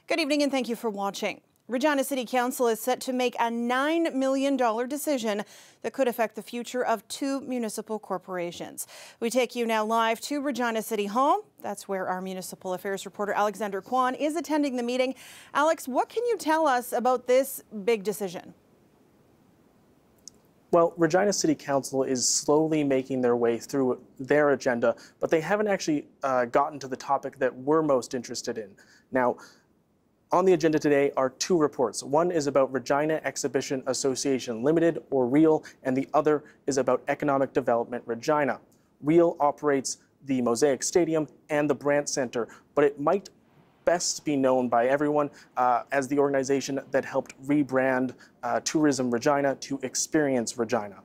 Good evening and thank you for watching. Regina City Council is set to make a $9 million decision that could affect the future of two municipal corporations. We take you now live to Regina City Hall. That's where our municipal affairs reporter Alexander Quon is attending the meeting. Alex, what can you tell us about this big decision? Well, Regina City Council is slowly making their way through their agenda, but they haven't actually gotten to the topic that we're most interested in. Now, on the agenda today are two reports. One is about Regina Exhibition Association Limited, or REAL, and the other is about Economic Development Regina. REAL operates the Mosaic Stadium and the Brandt Center, but it might best be known by everyone as the organization that helped rebrand Tourism Regina to Experience Regina.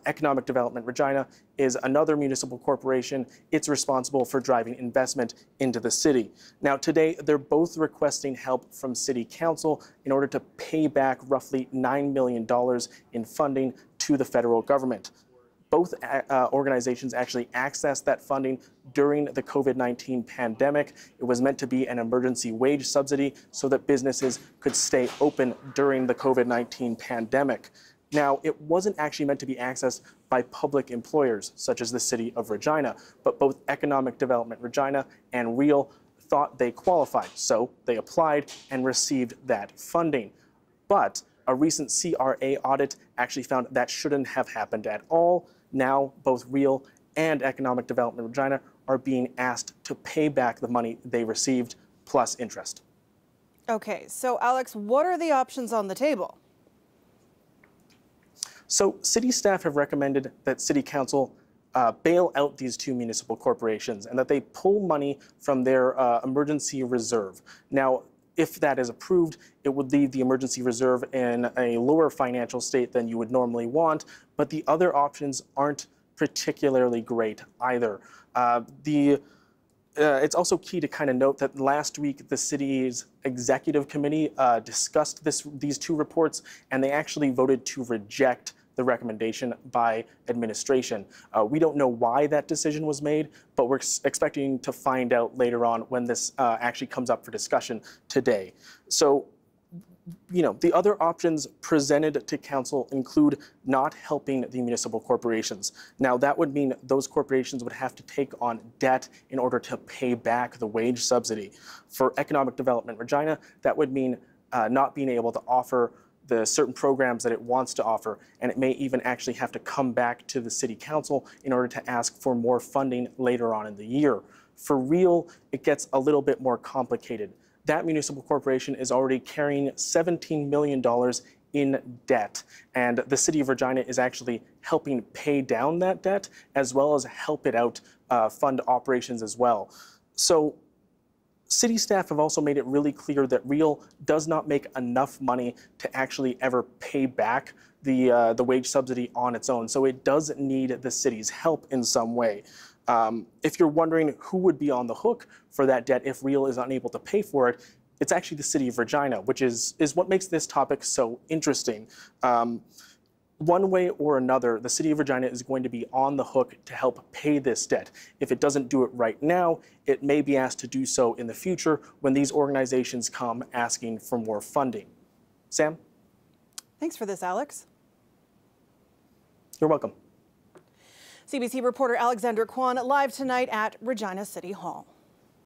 Economic Development Regina is another municipal corporation. It's responsible for driving investment into the city. Now today, they're both requesting help from City Council in order to pay back roughly $9 million in funding to the federal government. Both organizations actually accessed that funding during the COVID-19 pandemic. It was meant to be an emergency wage subsidy so that businesses could stay open during the COVID-19 pandemic. Now, it wasn't actually meant to be accessed by public employers, such as the City of Regina, but both Economic Development Regina and REAL thought they qualified, so they applied and received that funding. But a recent CRA audit actually found that shouldn't have happened at all. Now, both REAL and Economic Development Regina are being asked to pay back the money they received, plus interest. Okay, so Alex, what are the options on the table? So city staff have recommended that City Council bail out these two municipal corporations and that they pull money from their emergency reserve. Now, if that is approved, it would leave the emergency reserve in a lower financial state than you would normally want, but the other options aren't particularly great either. It's also key to kind of note that last week the city's executive committee discussed these two reports, and they actually voted to reject the recommendation by administration. We don't know why that decision was made, but we're expecting to find out later on when this actually comes up for discussion today. So, you know, the other options presented to council include not helping the municipal corporations. Now, that would mean those corporations would have to take on debt in order to pay back the wage subsidy. For Economic Development Regina, that would mean not being able to offer the certain programs that it wants to offer, and it may even actually have to come back to the City Council in order to ask for more funding later on in the year. For REAL, it gets a little bit more complicated. That municipal corporation is already carrying $17 million in debt, and the City of Regina is actually helping pay down that debt as well as help it out fund operations as well. So city staff have also made it really clear that REAL does not make enough money to actually ever pay back the wage subsidy on its own, so it does need the city's help in some way. If you're wondering who would be on the hook for that debt if REAL is unable to pay for it, it's actually the City of Regina, which is what makes this topic so interesting. One way or another, the City of Regina is going to be on the hook to help pay this debt. If it doesn't do it right now, it may be asked to do so in the future when these organizations come asking for more funding. Sam? Thanks for this, Alex. You're welcome. CBC reporter Alexander Quon live tonight at Regina City Hall.